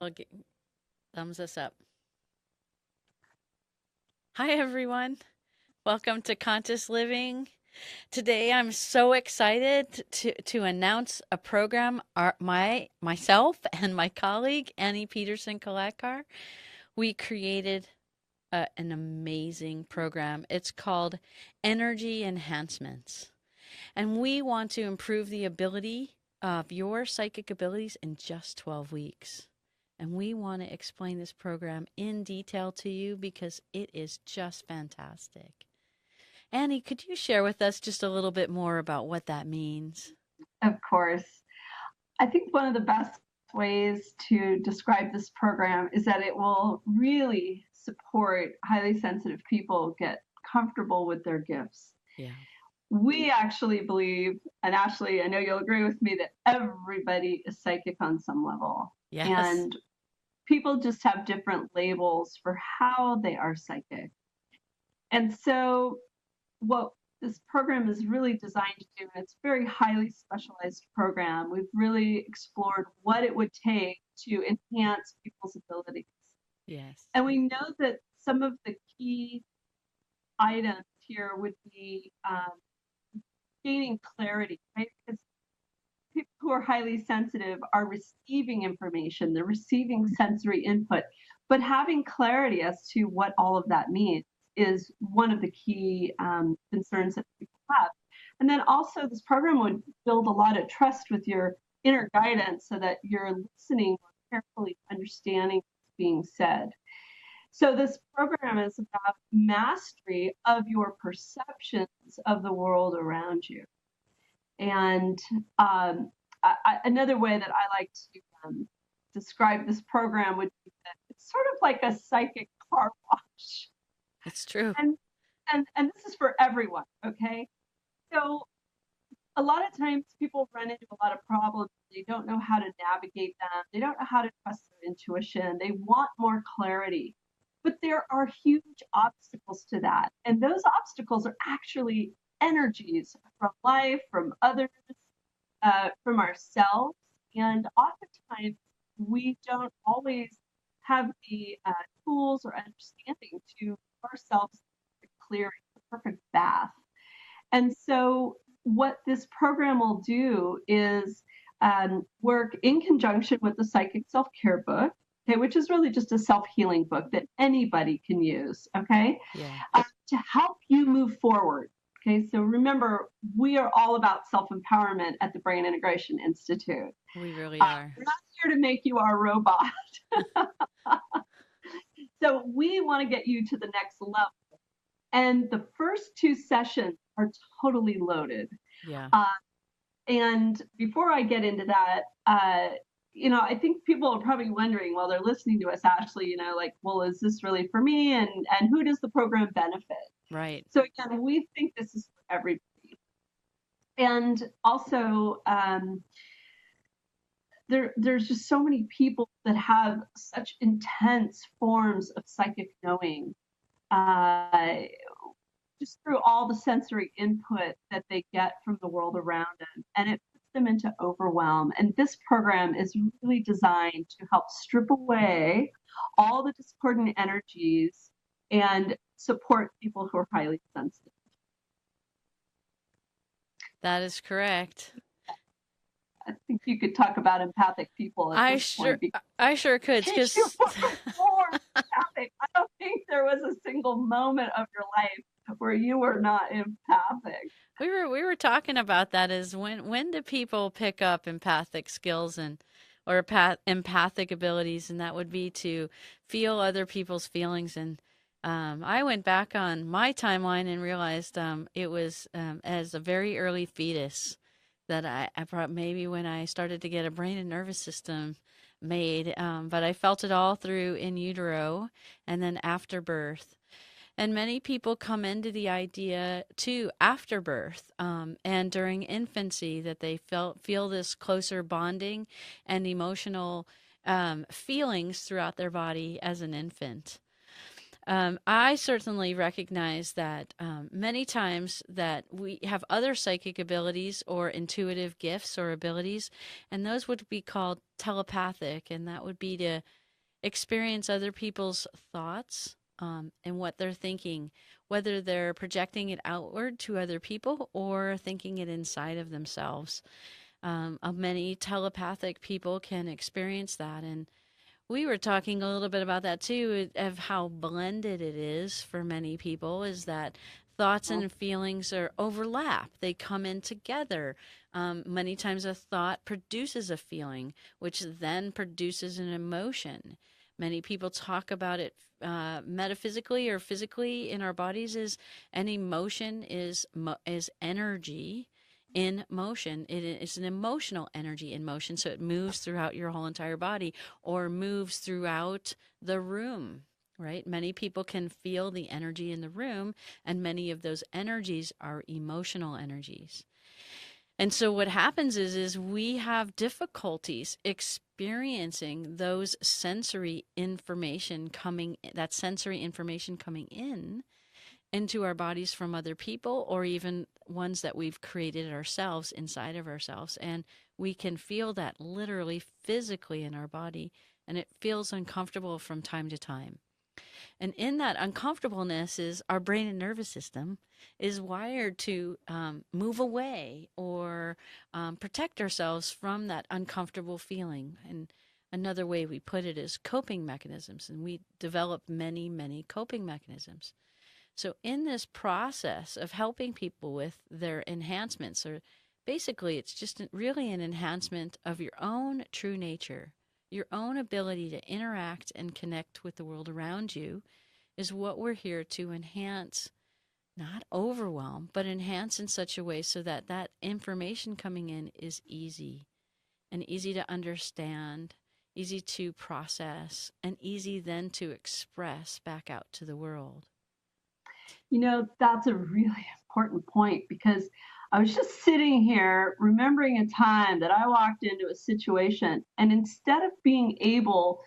Okay, thumbs us up. Hi, everyone. Welcome to Conscious Living. Today, I'm so excited to announce a program myself and my colleague, Annie Peterson Kalakar, we created an amazing program. It's called Energy Enhancements. And we want to improve the ability of your psychic abilities in just 12 weeks. And we want to explain this program in detail to you because it is just fantastic. Annie, could you share with us just a little bit more about what that means? Of course. I think one of the best ways to describe this program is that it will really support highly sensitive people get comfortable with their gifts. Yeah. We actually believe, and Ashley, I know you'll agree with me, that everybody is psychic on some level. Yes. And people just have different labels for how they are psychic. And so what this program is really designed to do, and it's a very highly specialized program. We've really explored what it would take to enhance people's abilities. Yes. And we know that some of the key items here would be gaining clarity, right? Because people who are highly sensitive are receiving information, they're receiving sensory input, but having clarity as to what all of that means is one of the key concerns that people have. And then also, this program would build a lot of trust with your inner guidance so that you're listening more carefully, understanding what's being said. So, this program is about mastery of your perceptions of the world around you. And another way that I like to describe this program would be that it's sort of like a psychic car wash. It's true. And and this is for everyone, okay? So a lot of times people run into a lot of problems. They don't know how to navigate them. They don't know how to trust their intuition. They want more clarity. But there are huge obstacles to that. And those obstacles are actually energies from life, from others, from ourselves. And oftentimes we don't always have the tools or understanding to give ourselves the clearing, the perfect bath. And so, what this program will do is work in conjunction with the Psychic Self Care book, okay, which is really just a self healing book that anybody can use, okay, Yeah. to help you move forward. Okay, so remember, we are all about self empowerment at the Brain Integration Institute. We really are. We're not here to make you our robot. So, we want to get you to the next level. And the first two sessions are totally loaded. Yeah. Uh, and before I get into that, I think people are probably wondering while they're listening to us, Ashley, like, well, is this really for me? And who does the program benefit? Right. So again, we think this is for everybody. And also, there's just so many people that have such intense forms of psychic knowing. Uh, just through all the sensory input that they get from the world around them. And it puts them into overwhelm. And this program is really designed to help strip away all the discordant energies and support people who are highly sensitive. That is correct. I think you could talk about empathic people at I this sure point because I sure could you because were born empathic. I don't think there was a single moment of your life where you were not empathic. we were talking about that is when do people pick up empathic skills and or empathic abilities, and that would be to feel other people's feelings. And I went back on my timeline and realized it was as a very early fetus that I brought, maybe when I started to get a brain and nervous system made, but I felt it all through in utero and then after birth. And many people come into the idea too after birth and during infancy that they feel this closer bonding and emotional feelings throughout their body as an infant. I certainly recognize that many times that we have other psychic abilities or intuitive gifts or abilities, and those would be called telepathic, and that would be to experience other people's thoughts and what they're thinking, whether they're projecting it outward to other people or thinking it inside of themselves. Many telepathic people can experience that, and we were talking a little bit about that too, of how blended it is for many people, is that thoughts and feelings are overlap. They come in together. Many times a thought produces a feeling, which then produces an emotion. Many people talk about it metaphysically or physically in our bodies as an emotion is energy in motion. It is an emotional energy in motion, so it moves throughout your whole entire body or moves throughout the room, right? Many people can feel the energy in the room, and many of those energies are emotional energies. And so what happens is we have difficulties experiencing those sensory information coming that sensory information coming in into our bodies from other people or even ones that we've created ourselves inside of ourselves. And we can feel that literally physically in our body, and it feels uncomfortable from time to time. And in that uncomfortableness is our brain and nervous system is wired to move away or protect ourselves from that uncomfortable feeling. And another way we put it is coping mechanisms. And we develop many, many coping mechanisms. So, in this process of helping people with their enhancements, or basically, it's just really an enhancement of your own true nature, your own ability to interact and connect with the world around you, is what we're here to enhance, not overwhelm, but enhance in such a way so that that information coming in is easy and easy to understand, easy to process, and easy then to express back out to the world. That's a really important point because I was just sitting here remembering a time that I walked into a situation, and instead of being able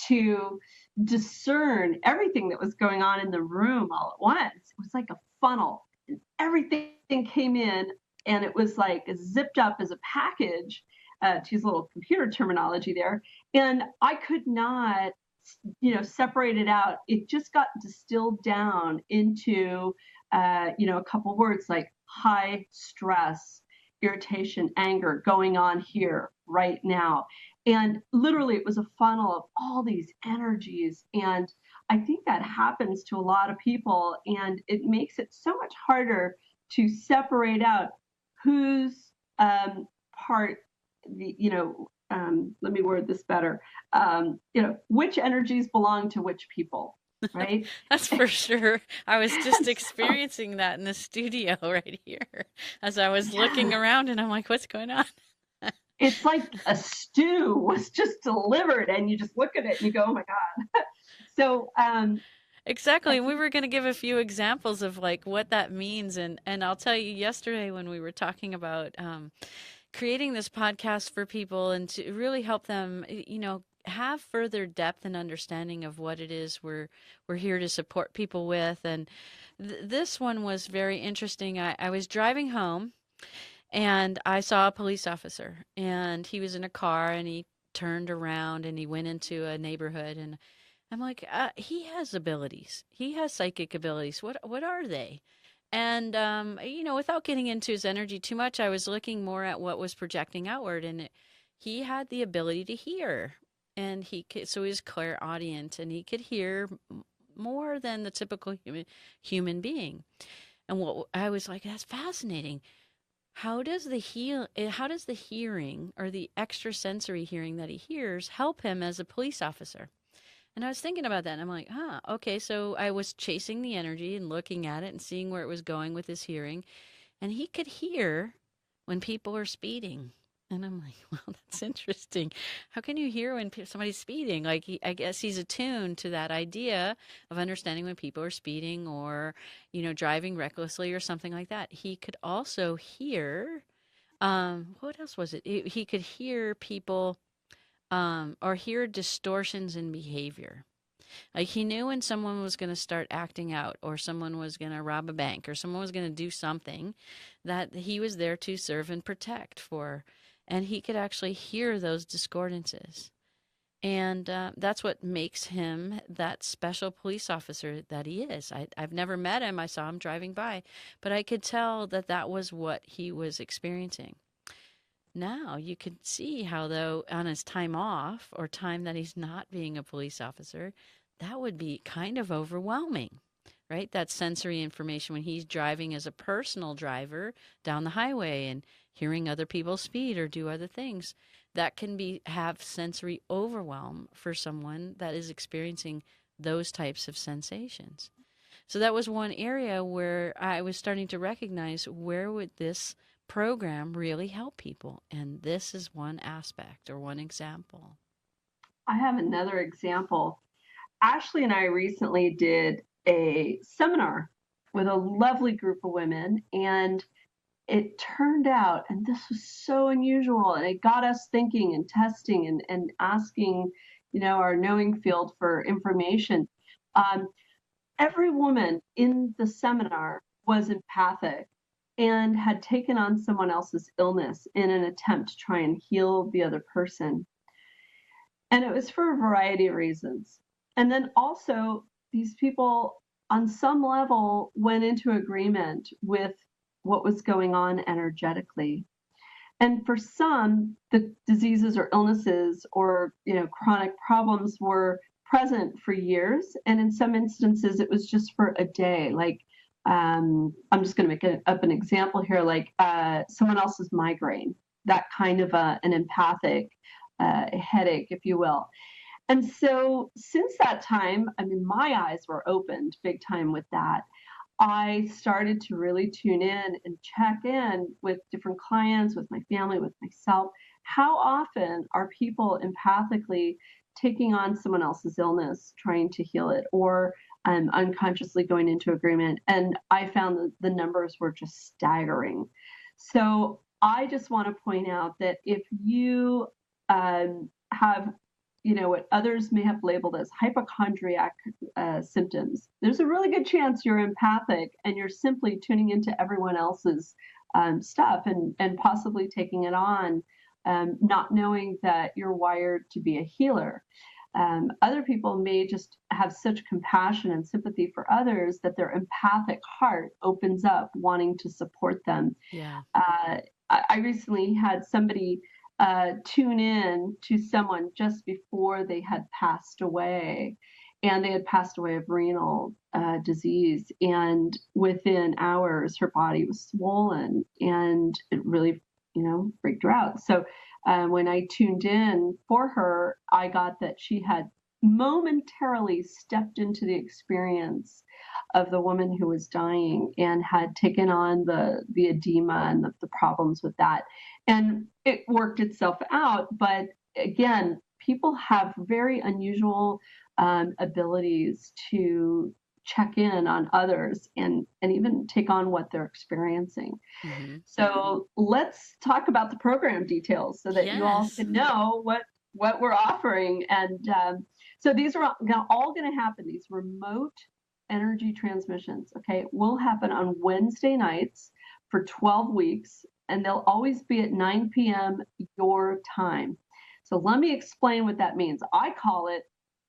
to discern everything that was going on in the room all at once, it was like a funnel, and everything came in, and it was like zipped up as a package, to use a little computer terminology there, and I could not separate it out. It just got distilled down into a couple words like high stress, irritation, anger going on here right now. And literally it was a funnel of all these energies. And I think that happens to a lot of people, and it makes it so much harder to separate out whose part let me word this better. Which energies belong to which people, right? That's for sure. I was just So, experiencing that in the studio right here as I was looking yeah, around, and I'm like, what's going on? it's like a stew was just delivered, and you just look at it and you go, oh my God. So, I Exactly. We think, were going to give a few examples of like what that means, and I'll tell you yesterday when we were talking about creating this podcast for people and to really help them, have further depth and understanding of what it is we're here to support people with. And this one was very interesting. I was driving home and I saw a police officer, and he was in a car, and he turned around and he went into a neighborhood, and I'm like, he has abilities. He has psychic abilities. What are they? And without getting into his energy too much, I was looking more at what was projecting outward, and he had the ability to hear, and so he's clairaudient, and he could hear more than the typical human being. And what I was like, that's fascinating. How does the hearing or the extrasensory hearing that he hears help him as a police officer? And I was thinking about that, and I'm like, okay. So I was chasing the energy and looking at it and seeing where it was going with his hearing. And he could hear when people are speeding. And I'm like, well, that's interesting. How can you hear when somebody's speeding? Like, I guess he's attuned to that idea of understanding when people are speeding or, driving recklessly or something like that. He could also hear, what else was it? He could hear people or hear distortions in behavior. Like he knew when someone was going to start acting out, or someone was going to rob a bank, or someone was going to do something that he was there to serve and protect for. And he could actually hear those discordances. And that's what makes him that special police officer that he is. I've never met him. I saw him driving by, but I could tell that that was what he was experiencing. Now you could see how, though, on his time off or time that he's not being a police officer, that would be kind of overwhelming, right? That sensory information when he's driving as a personal driver down the highway and hearing other people speed or do other things, that can be have sensory overwhelm for someone that is experiencing those types of sensations. So that was one area where I was starting to recognize where would this program really help people. And this is one aspect or one example. I have another example. Ashley and I recently did a seminar with a lovely group of women, and it turned out, and this was so unusual, and it got us thinking and testing and asking, our knowing field for information. Um, every woman in the seminar was empathic and had taken on someone else's illness in an attempt to try and heal the other person. And it was for a variety of reasons. And then also, these people, on some level, went into agreement with what was going on energetically. And for some, the diseases or illnesses or chronic problems were present for years, and in some instances, it was just for a day. Like I'm just going to make up an example here, like someone else's migraine, that kind of an empathic headache, if you will. And so since that time, I mean, my eyes were opened big time with that. I started to really tune in and check in with different clients, with my family, with myself. How often are people empathically taking on someone else's illness, trying to heal it, or unconsciously going into agreement? And I found that the numbers were just staggering. So I just want to point out that if you have what others may have labeled as hypochondriac symptoms, there's a really good chance you're empathic and you're simply tuning into everyone else's stuff and possibly taking it on, not knowing that you're wired to be a healer. Other people may just have such compassion and sympathy for others that their empathic heart opens up, wanting to support them. Yeah. I recently had somebody tune in to someone just before they had passed away, and they had passed away of renal disease, and within hours her body was swollen, and it really freaked her out. So when I tuned in for her, I got that she had momentarily stepped into the experience of the woman who was dying and had taken on the edema and the problems with that. And it worked itself out. But again, people have very unusual abilities to check in on others and even take on what they're experiencing. Mm-hmm. So let's talk about the program details so that you all Yes. can know what we're offering. And so these are all going to happen, these remote energy transmissions, okay, will happen on Wednesday nights for 12 weeks, and they'll always be at 9 p.m. your time. So let me explain what that means. I call it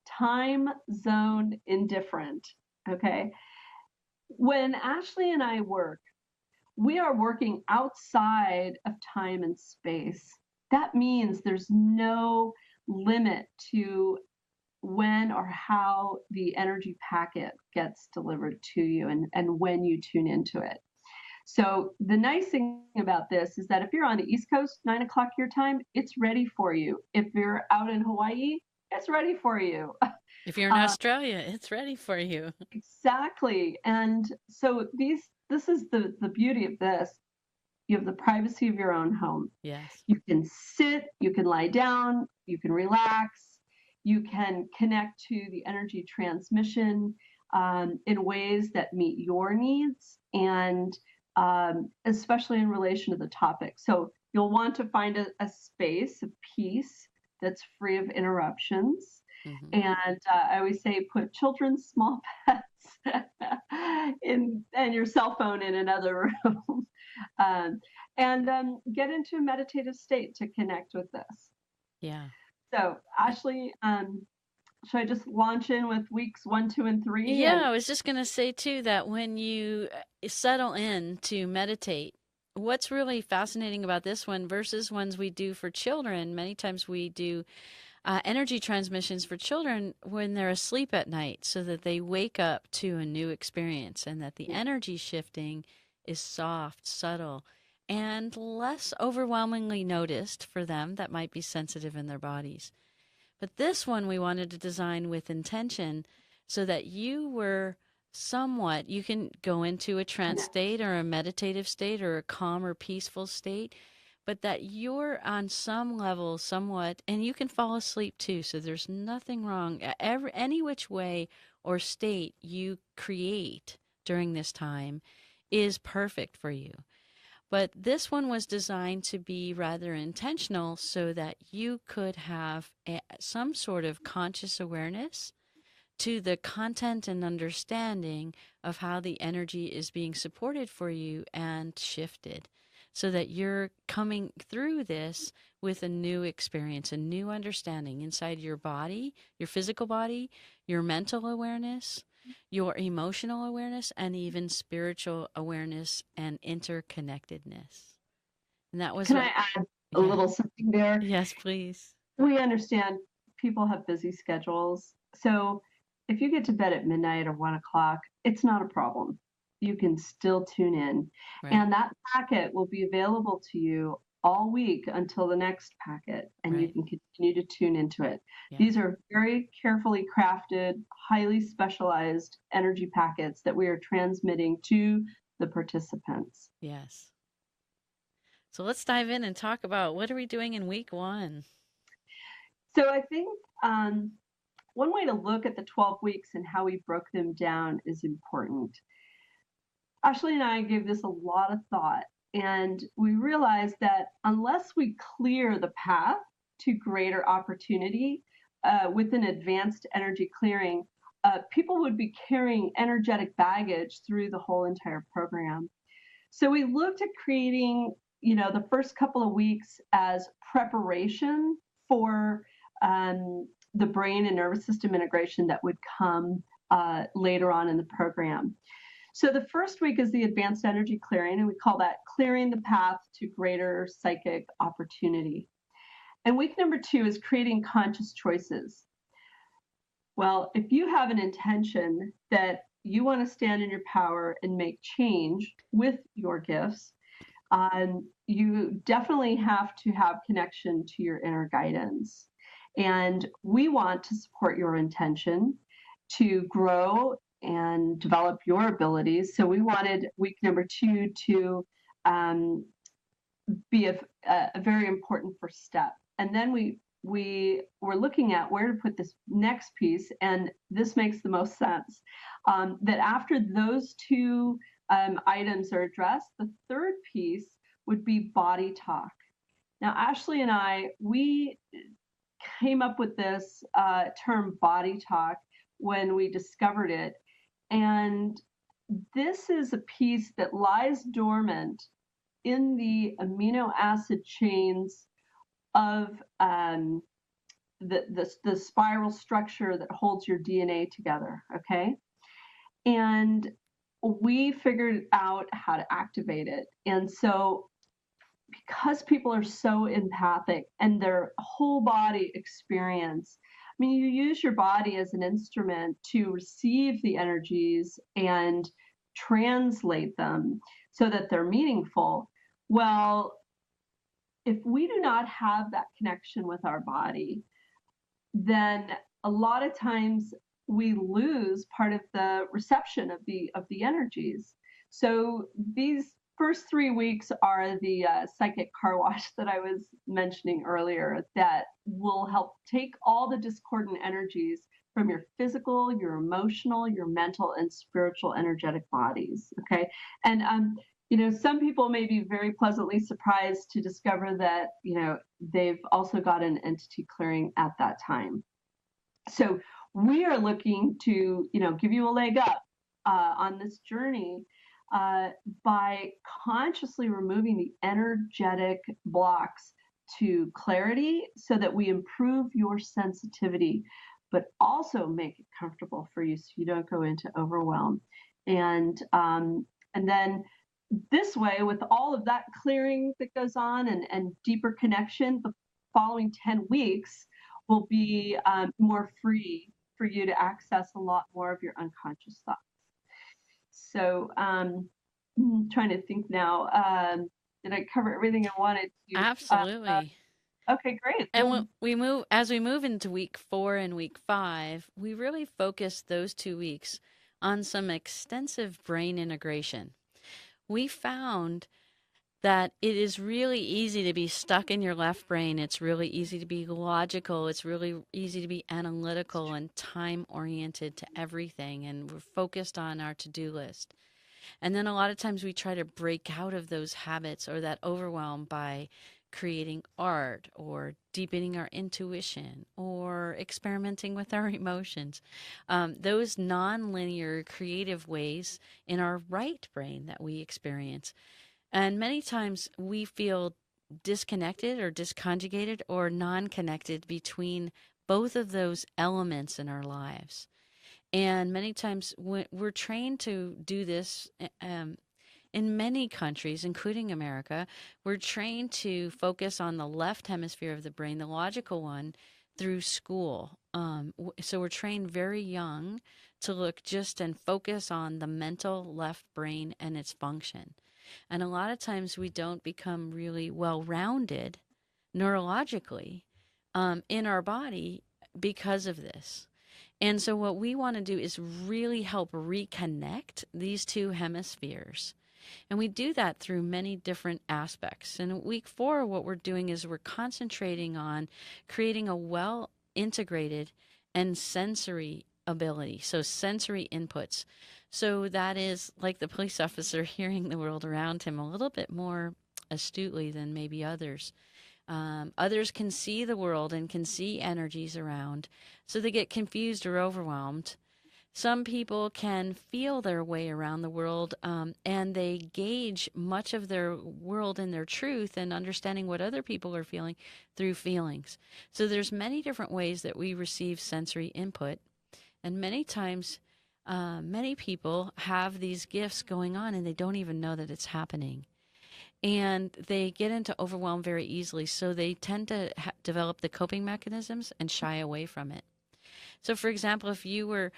time zone indifferent, okay? When Ashley and I work, we are working outside of time and space. That means there's no limit to when or how the energy packet gets delivered to you and when you tune into it. So the nice thing about this is that if you're on the East Coast, 9 o'clock your time, it's ready for you. If you're out in Hawaii, it's ready for you. If you're in Australia, it's ready for you. Exactly. And so this is the beauty of this. You have the privacy of your own home. Yes. You can sit, you can lie down, you can relax, you can connect to the energy transmission in ways that meet your needs, and especially in relation to the topic. So you'll want to find a space of peace that's free of interruptions. Hmm. And I always say put children's small pets in and your cell phone in another room, um, and get into a meditative state to connect with this. Yeah. So, Ashley, should I just launch in with weeks 1, 2, and 3? Yeah, And I was just going to say too that when you settle in to meditate, what's really fascinating about this one versus ones we do for children, many times we do energy transmissions for children when they're asleep at night so that they wake up to a new experience and that the yeah, energy shifting is soft, subtle, and less overwhelmingly noticed for them that might be sensitive in their bodies. But this one we wanted to design with intention so that you were somewhat, you can go into a trance connect. state or a meditative state or a calm or peaceful state, but that you're on some level somewhat, and you can fall asleep too. So there's nothing wrong. Any which way or state you create during this time is perfect for you. But this one was designed to be rather intentional so that you could have some sort of conscious awareness to the content and understanding of how the energy is being supported for you and shifted so that you're coming through this with a new experience, a new understanding inside your body, your physical body, your mental awareness, your emotional awareness, and even spiritual awareness and interconnectedness. And that was Can what, I add a yeah. little something there? Yes, please. We understand people have busy schedules. So if you get to bed at midnight or 1 o'clock, it's not a problem. You can still tune in. Right, And that packet will be available to you all week until the next packet, and you right. can continue to tune into it. Yeah. These are very carefully crafted, highly specialized energy packets that we are transmitting to the participants. Yes. So let's dive in and talk about what are we doing in week one? So I think one way to look at the 12 weeks and how we broke them down is important. Ashley and I gave this a lot of thought, and we realized that unless we clear the path to greater opportunity with an advanced energy clearing, people would be carrying energetic baggage through the whole entire program. So we looked at creating, the first couple of weeks as preparation for the brain and nervous system integration that would come later on in the program. So the first week is the advanced energy clearing, and we call that clearing the path to greater psychic opportunity. And week number 2 is creating conscious choices. Well, if you have an intention that you want to stand in your power and make change with your gifts, you definitely have to have connection to your inner guidance. And we want to support your intention to grow and develop your abilities. So we wanted week number 2 to be a very important first step. And then we were looking at where to put this next piece, and this makes the most sense. That after those two items are addressed, the third piece would be body talk. Now, Ashley and we came up with this term body talk when we discovered it. And this is a piece that lies dormant in the amino acid chains of the spiral structure that holds your DNA together, okay? And we figured out how to activate it. And so because people are so empathic and their whole body experience, I mean, you use your body as an instrument to receive the energies and translate them so that they're meaningful. Well, if we do not have that connection with our body, then a lot of times we lose part of the reception of the energies. So these first 3 weeks are the psychic car wash that I was mentioning earlier that will help take all the discordant energies from your physical, your emotional, your mental, and spiritual energetic bodies. Okay. And some people may be very pleasantly surprised to discover that, they've also got an entity clearing at that time. So we are looking to, give you a leg up on this journey uh, by consciously removing the energetic blocks to clarity so that we improve your sensitivity, but also make it comfortable for you so you don't go into overwhelm. And then this way, with all of that clearing that goes on and deeper connection, the following 10 weeks will be more free for you to access a lot more of your unconscious thoughts. So, trying to think now. Did I cover everything I wanted to? Absolutely. Okay, great. And Well, when we move, as we move into week 4 and week 5, we really focus those 2 weeks on some extensive brain integration. We found that it is really easy to be stuck in your left brain. It's really easy to be logical. It's really easy to be analytical and time oriented to everything. And we're focused on our to do list. And then a lot of times we try to break out of those habits or that overwhelm by creating art or deepening our intuition or experimenting with our emotions. Those nonlinear creative ways in our right brain that we experience. And many times we feel disconnected or disconjugated or non connected between both of those elements in our lives. And many times we're trained to do this in many countries, including America. We're trained to focus on the left hemisphere of the brain, the logical one, through school. So we're trained very young to look just and focus on the mental left brain and its function. And a lot of times we don't become really well rounded neurologically in our body because of this. And so, what we want to do is really help reconnect these two hemispheres. And we do that through many different aspects. And in week 4, what we're doing is we're concentrating on creating a well integrated and sensory ability. So, sensory inputs. So, that is like the police officer hearing the world around him a little bit more astutely than maybe others. Others can see the world and can see energies around, so they get confused or overwhelmed. Some people can feel their way around the world, and they gauge much of their world and their truth and understanding what other people are feeling through feelings. So there's many different ways that we receive sensory input, and many times, many people have these gifts going on and they don't even know that it's happening, and they get into overwhelm very easily. So they tend to develop the coping mechanisms and shy away from it. So, for example, if you were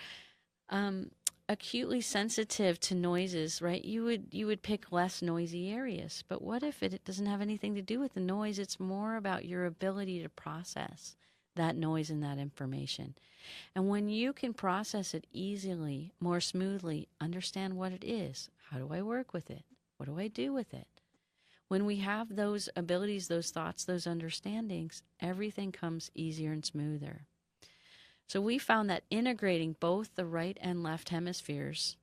um, acutely sensitive to noises, right, you would pick less noisy areas. But what if it doesn't have anything to do with the noise? It's more about your ability to process that noise and that information. And when you can process it easily, more smoothly, understand what it is, how do I work with it? What do I do with it? When we have those abilities, those thoughts, those understandings, everything comes easier and smoother. So we found that integrating both the right and left hemispheres,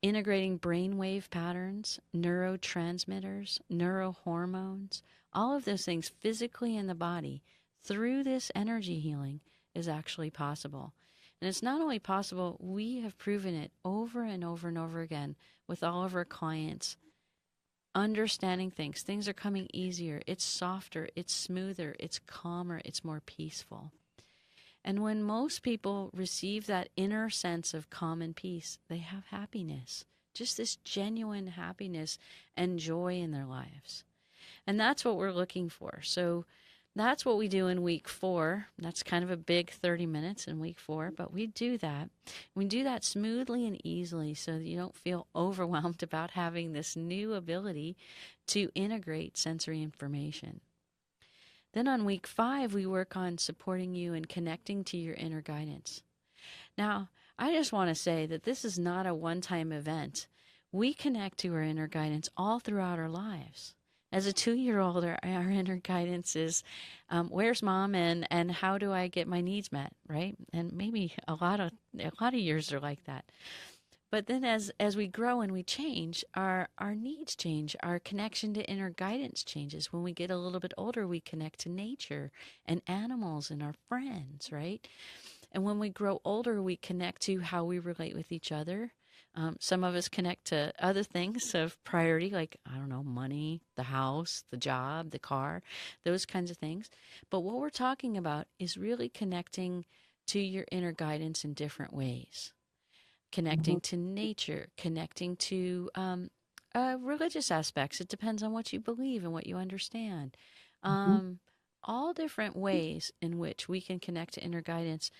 integrating brainwave patterns, neurotransmitters, neurohormones, all of those things physically in the body through this energy healing is actually possible. And it's not only possible, we have proven it over and over and over again with all of our clients. Understanding things. Things are coming easier. It's softer, it's smoother, it's calmer, it's more peaceful. And when most people receive that inner sense of calm and peace, they have happiness, just this genuine happiness and joy in their lives. And that's what we're looking for. So that's what we do in week 4. That's kind of a big 30 minutes in week 4, but we do that. We do that smoothly and easily so that you don't feel overwhelmed about having this new ability to integrate sensory information. Then on week 5, we work on supporting you and connecting to your inner guidance. Now, I just want to say that this is not a one time event. We connect to our inner guidance all throughout our lives. As a 2-year-old, our inner guidance is where's mom and how do I get my needs met, right? And maybe a lot of years are like that. But then as we grow and we change, our needs change. Our connection to inner guidance changes. When we get a little bit older, we connect to nature and animals and our friends, right? And when we grow older, we connect to how we relate with each other. Some of us connect to other things of priority, like, I don't know, money, the house, the job, the car, those kinds of things. But what we're talking about is really connecting to your inner guidance in different ways, Mhm. connecting to nature, connecting to religious aspects. It depends on what you believe and what you understand. Mhm. Um, all different ways in which we can connect to inner guidance.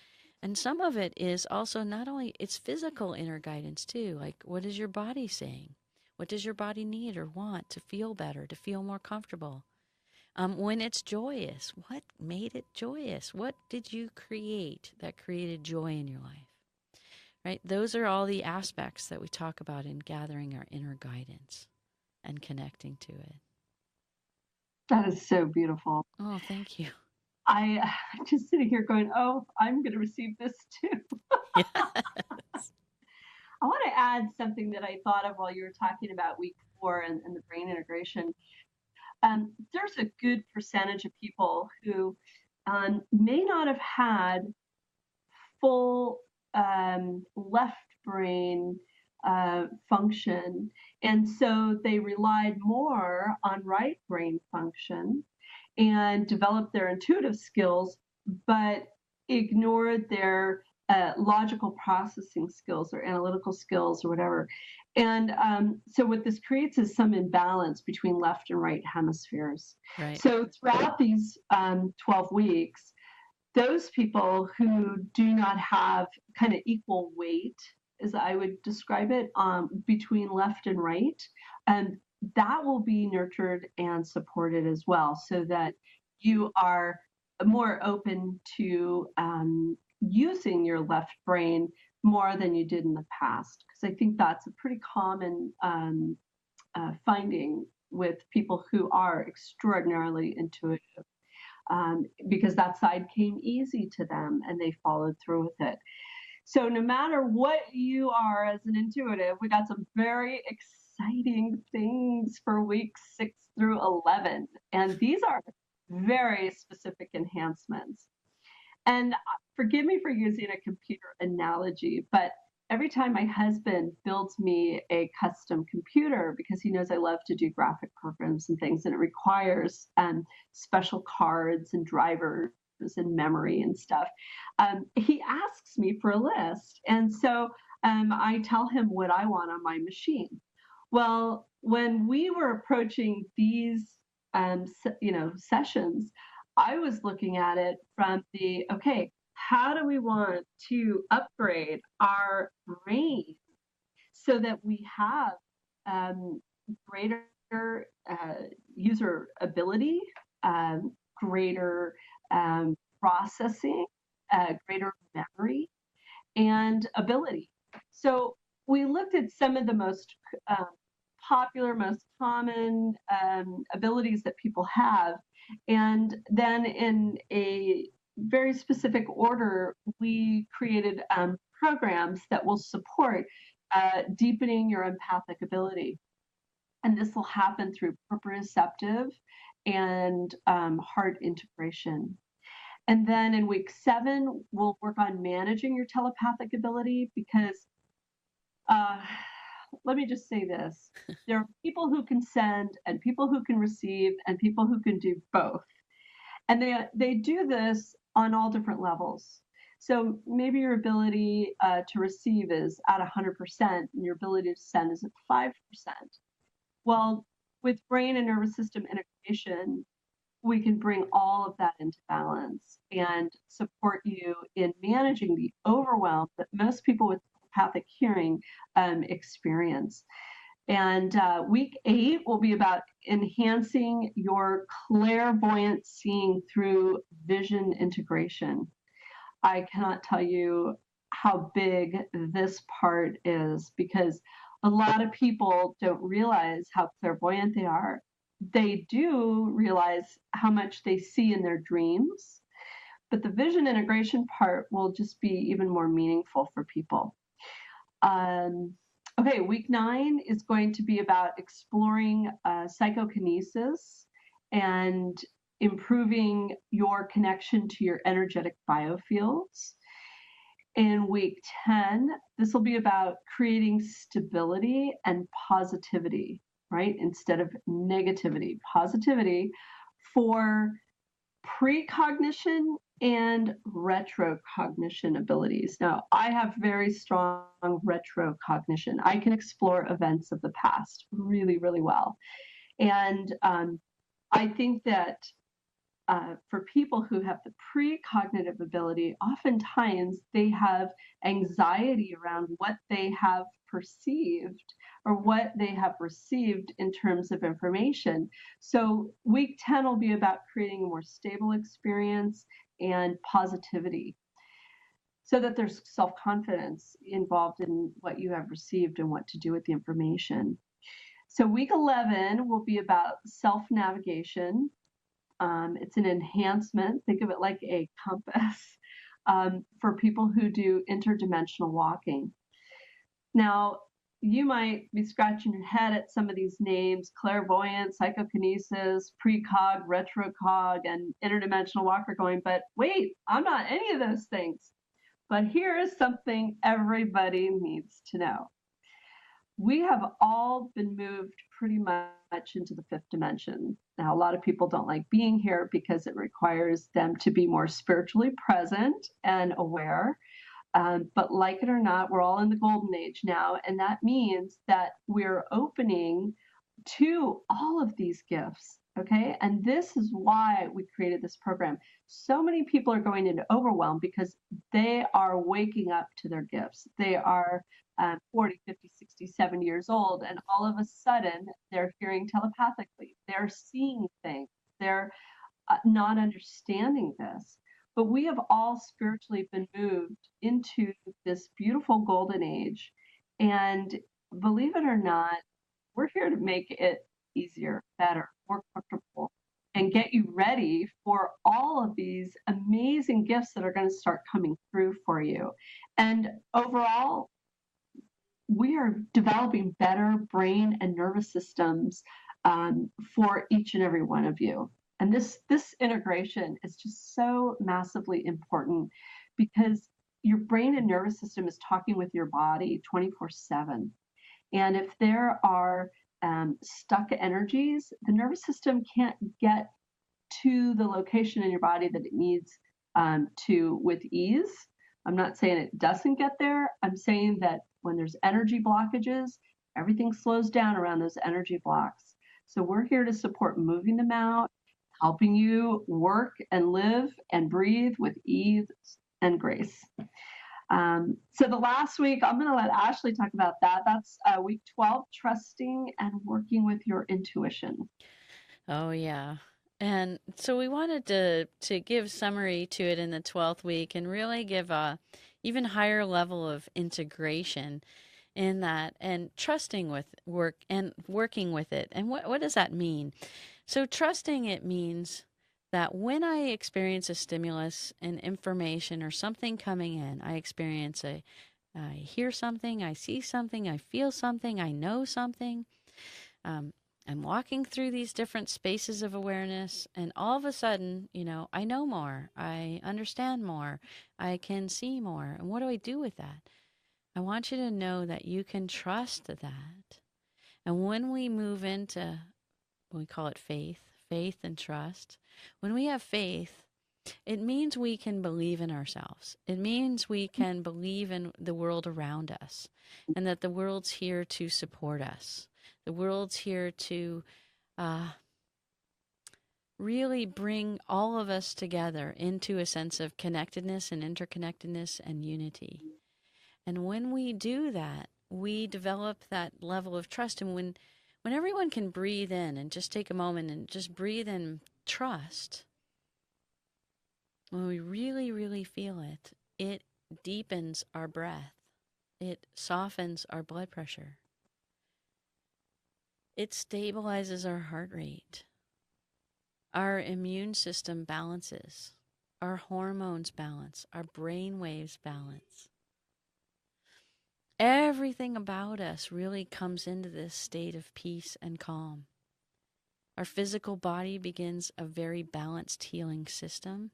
And some of it is also not only it's physical inner guidance too. Like, what is your body saying? What does your body need or want to feel better, to feel more comfortable? When it's joyous, what made it joyous? What did you create that created joy in your life? Right? Those are all the aspects that we talk about in gathering our inner guidance and connecting to it. That is so beautiful. Oh, thank you. I'm just sitting here going, oh, I'm going to receive this too. Yes. I want to add something that I thought of while you were talking about week 4 and the brain integration. There's a good percentage of people who may not have had full left brain function. And so they relied more on right brain function and developed their intuitive skills, but ignored their logical processing skills or analytical skills or whatever. And so what this creates is some imbalance between left and right hemispheres. Right. So throughout these 12 weeks, those people who do not have kind of equal weight, as I would describe it, between left and right, and that will be nurtured and supported as well, so that you are more open to using your left brain more than you did in the past. Because I think that's a pretty common finding with people who are extraordinarily intuitive, because that side came easy to them and they followed through with it. So, no matter what you are as an intuitive, we got some very exciting things for weeks 6 through 11. And these are very specific enhancements. And forgive me for using a computer analogy, but every time my husband builds me a custom computer, because he knows I love to do graphic programs and things, and it requires special cards and drivers and memory and stuff, he asks me for a list. And so I tell him what I want on my machine. Well, when we were approaching these, sessions, I was looking at it from the, okay, how do we want to upgrade our brain so that we have um, greater uh, user ability, greater processing, greater memory, and ability. So we looked at some of the most um, popular, most common abilities that people have. And then in a very specific order, we created programs that will support deepening your empathic ability. And this will happen through proprioceptive and heart integration. And then in week 7, we'll work on managing your telepathic ability, because uh, let me just say this. There are people who can send and people who can receive and people who can do both. And they do this on all different levels. So maybe your ability to receive is at 100% and your ability to send is at 5%. Well, with brain and nervous system integration, we can bring all of that into balance and support you in managing the overwhelm that most people with telepathic hearing experience. And week 8 will be about enhancing your clairvoyant seeing through vision integration. I cannot tell you how big this part is, because a lot of people don't realize how clairvoyant they are. They do realize how much they see in their dreams, but the vision integration part will just be even more meaningful for people. Um, okay, week 9 is going to be about exploring psychokinesis and improving your connection to your energetic biofields. In week 10, this will be about creating stability and positivity, right? Instead of negativity, positivity for precognition and retrocognition abilities. Now, I have very strong retrocognition. I can explore events of the past really, really well. And I think that for people who have the precognitive ability, oftentimes they have anxiety around what they have perceived or what they have received in terms of information. So, week 10 will be about creating a more stable experience and positivity so that there's self confidence involved in what you have received and what to do with the information. So, week 11 will be about self navigation. It's an enhancement. Think of it like a compass for people who do interdimensional walking. Now, you might be scratching your head at some of these names: clairvoyance, psychokinesis, precog, retrocog, and interdimensional walker, going, but wait, I'm not any of those things. But here is something everybody needs to know. We have all been moved pretty much into the fifth dimension. Now, a lot of people don't like being here because it requires them to be more spiritually present and aware. But like it or not, we're all in the golden age now. And that means that we're opening to all of these gifts. Okay. And this is why we created this program. So many people are going into overwhelm because they are waking up to their gifts. They are 40, 50, 60, 70 years old, and all of a sudden they're hearing telepathically. They're seeing things. They're not understanding this. But we have all spiritually been moved into this beautiful golden age. And believe it or not, we're here to make it easier, better, more comfortable, and get you ready for all of these amazing gifts that are going to start coming through for you. And overall, we are developing better brain and nervous systems for each and every one of you. And this integration is just so massively important because your brain and nervous system is talking with your body 24/7. And if there are stuck energies, the nervous system can't get to the location in your body that it needs to with ease. I'm not saying it doesn't get there. I'm saying that when there's energy blockages, everything slows down around those energy blocks. So we're here to support moving them out, helping you work and live and breathe with ease and grace. So the last week, I'm going to let Ashley talk about that. That's week 12, trusting and working with your intuition. Oh yeah. And so we wanted to give summary to it in the 12th week and really give a even higher level of integration in that and trusting with work and working with it. And what does that mean? So trusting it means that when I experience a stimulus and information or something coming in, I hear something, I see something, I feel something, I know something. Um, I'm walking through these different spaces of awareness, and all of a sudden, I know more, I understand more, I can see more. And what do I do with that? I want you to know that you can trust that. And when we move into, we call it faith and trust, when we have faith, it means we can believe in ourselves. It means we can believe in the world around us and that the world's here to support us. The world's here to really bring all of us together into a sense of connectedness and interconnectedness and unity. And when we do that, we develop that level of trust. And when everyone can breathe in and just take a moment and just breathe in trust, when we really, really feel it, it deepens our breath. It softens our blood pressure. It stabilizes our heart rate. Our immune system balances. Our hormones balance. Our brain waves balance. Everything about us really comes into this state of peace and calm. Our physical body begins a very balanced healing system.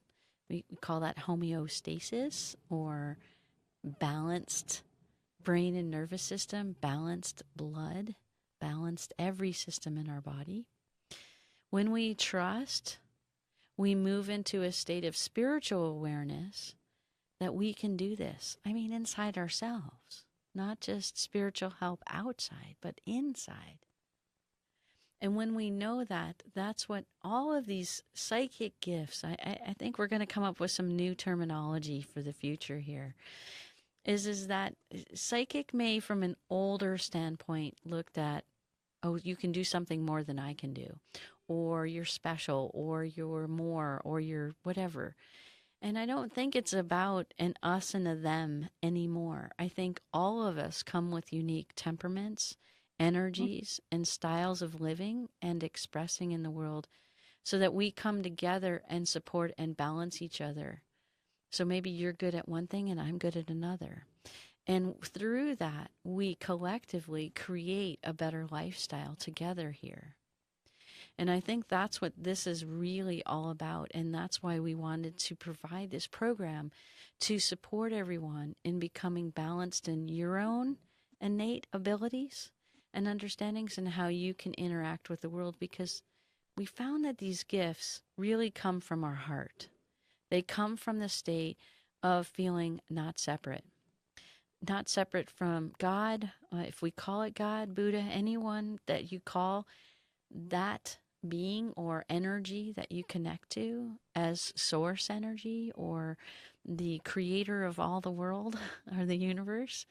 We call that homeostasis or balanced brain and nervous system, balanced blood, balanced every system in our body. When we trust, we move into a state of spiritual awareness that we can do this. I mean, inside ourselves, not just spiritual help outside, but inside. And when we know that, that's what all of these psychic gifts, I think we're going to come up with some new terminology for the future here, is that psychic may, from an older standpoint, looked at, oh, you can do something more than I can do, or you're special, or you're more, or you're whatever. And I don't think it's about an us and a them anymore. I think all of us come with unique temperaments, energies, and styles of living and expressing in the world so that we come together and support and balance each other. So maybe you're good at one thing and I'm good at another. And through that, we collectively create a better lifestyle together here. And I think that's what this is really all about. And that's why we wanted to provide this program to support everyone in becoming balanced in your own innate abilities and understandings and how you can interact with the world, because we found that these gifts really come from our heart. They come from the state of feeling not separate from God, if we call it God, Buddha, anyone that you call that being or energy that you connect to as source energy or the creator of all the world or the universe,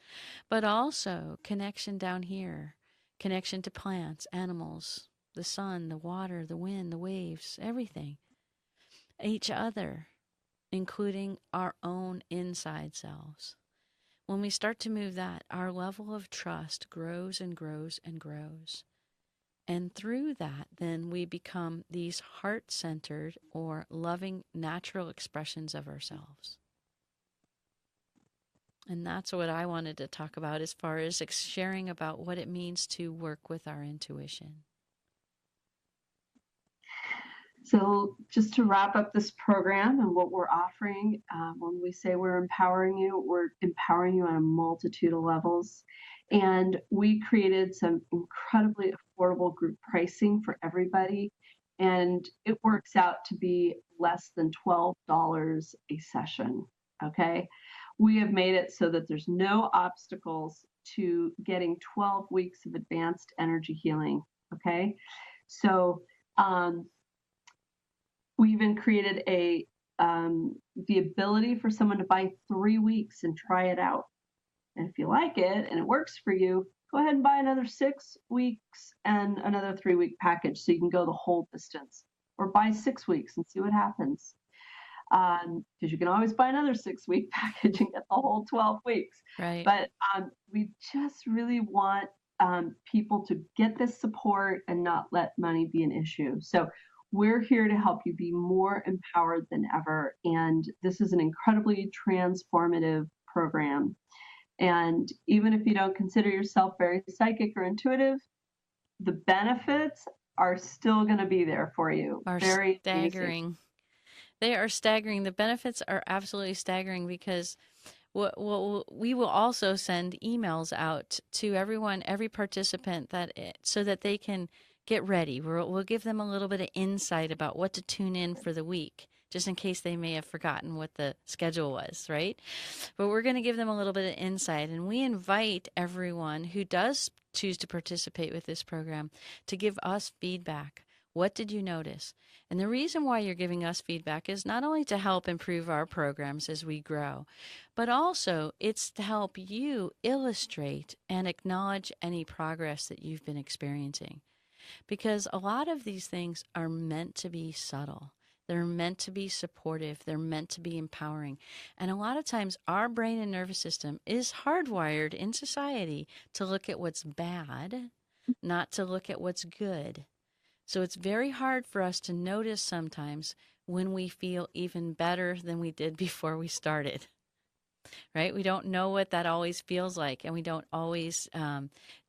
but also connection down here, connection to plants, animals, the sun, the water, the wind, the waves, everything, each other, including our own inside selves. When we start to move that, our level of trust grows and grows and grows. And through that, then we become these heart-centered or loving natural expressions of ourselves. And that's what I wanted to talk about as far as sharing about what it means to work with our intuition. So just to wrap up this program and what we're offering, when we say we're empowering you on a multitude of levels. And we created some incredibly affordable group pricing for everybody. And it works out to be less than $12 a session. Okay. We have made it so that there's no obstacles to getting 12 weeks of advanced energy healing. Okay. So, we even created the ability for someone to buy 3 weeks and try it out. And if you like it and it works for you, go ahead and buy another 6 weeks and another 3-week package so you can go the whole distance. Or buy 6 weeks and see what happens. Because you can always buy another 6-week package and get the whole 12 weeks. Right. But we just really want people to get this support and not let money be an issue. So we're here to help you be more empowered than ever. And this is an incredibly transformative program. And even if you don't consider yourself very psychic or intuitive, the benefits are still going to be there for you. Are very staggering. Amazing. They are staggering. The benefits are absolutely staggering because we will also send emails out to everyone, every participant, so that they can get ready. We'll give them a little bit of insight about what to tune in for the week, just in case they may have forgotten what the schedule was, right? But we're going to give them a little bit of insight, and we invite everyone who does choose to participate with this program to give us feedback. What did you notice? And the reason why you're giving us feedback is not only to help improve our programs as we grow, but also it's to help you illustrate and acknowledge any progress that you've been experiencing. Because a lot of these things are meant to be subtle. They're meant to be supportive. They're meant to be empowering. And a lot of times our brain and nervous system is hardwired in society to look at what's bad, not to look at what's good. So it's very hard for us to notice sometimes when we feel even better than we did before we started. Right? We don't know what that always feels like, and we don't always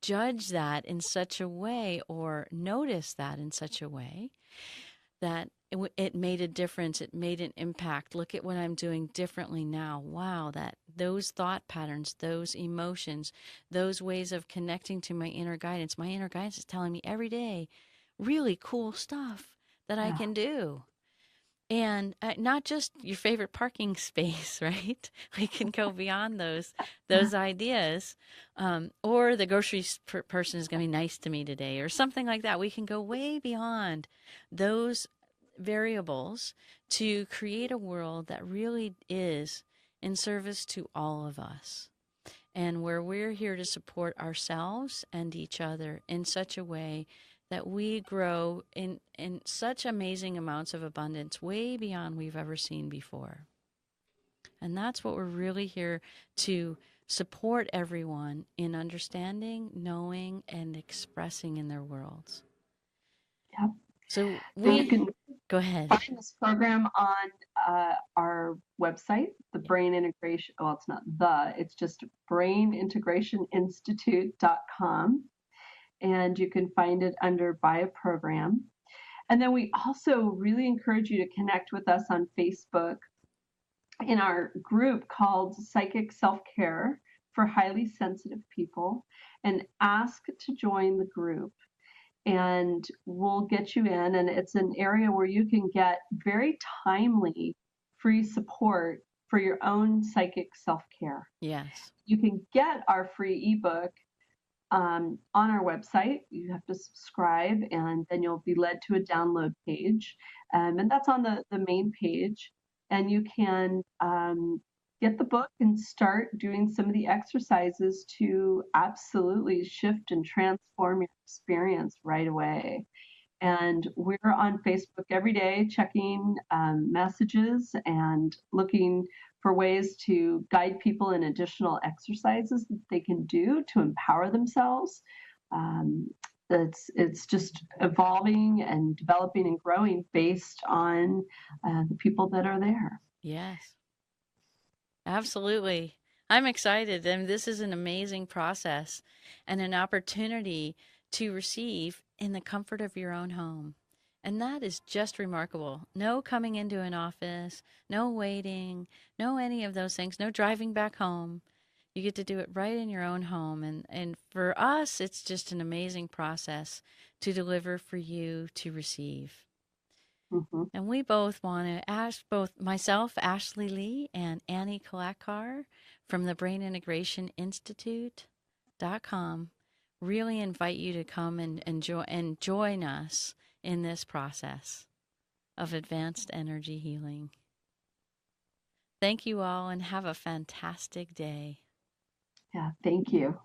judge that in such a way or notice that in such a way that it made a difference. It made an impact. Look at what I'm doing differently now. Wow, that those thought patterns, those emotions, those ways of connecting to my inner guidance. My inner guidance is telling me every day really cool stuff that I Yeah. can do. And not just your favorite parking space, right? We can go beyond those ideas. Or the person is going to be nice to me today, or something like that. We can go way beyond those variables to create a world that really is in service to all of us, and where we're here to support ourselves and each other in such a way that we grow in such amazing amounts of abundance, way beyond we've ever seen before. And that's what we're really here to support everyone in understanding, knowing, and expressing in their worlds. Yep. So And you we can go ahead. find this program on our website, the Yeah. Brain Integration. Well, it's not it's just brainintegrationinstitute.com. And you can find it under Buy a Program. And then we also really encourage you to connect with us on Facebook in our group called Psychic Self Care for Highly Sensitive People, and ask to join the group. And we'll get you in. And it's an area where you can get very timely free support for your own psychic self care. Yes. You can get our free ebook on our website. You have to subscribe, and then you'll be led to a download page. And that's on the main page. And you can get the book and start doing some of the exercises to absolutely shift and transform your experience right away. And we're on Facebook every day checking messages and looking for ways to guide people in additional exercises that they can do to empower themselves. Um, it's just evolving and developing and growing based on the people that are there. Yes. Absolutely. I'm excited, and this is an amazing process and an opportunity to receive in the comfort of your own home. And that is just remarkable. No coming into an office, no waiting, no any of those things, no driving back home. You get to do it right in your own home. And for us, it's just an amazing process to deliver for you to receive. Mm-hmm. And we both want to ask both myself, Ashley Lee, and Annie Kalakar from the Brain Integration Institute.com really invite you to come and join us in this process of advanced energy healing. Thank you all and have a fantastic day. Yeah, thank you.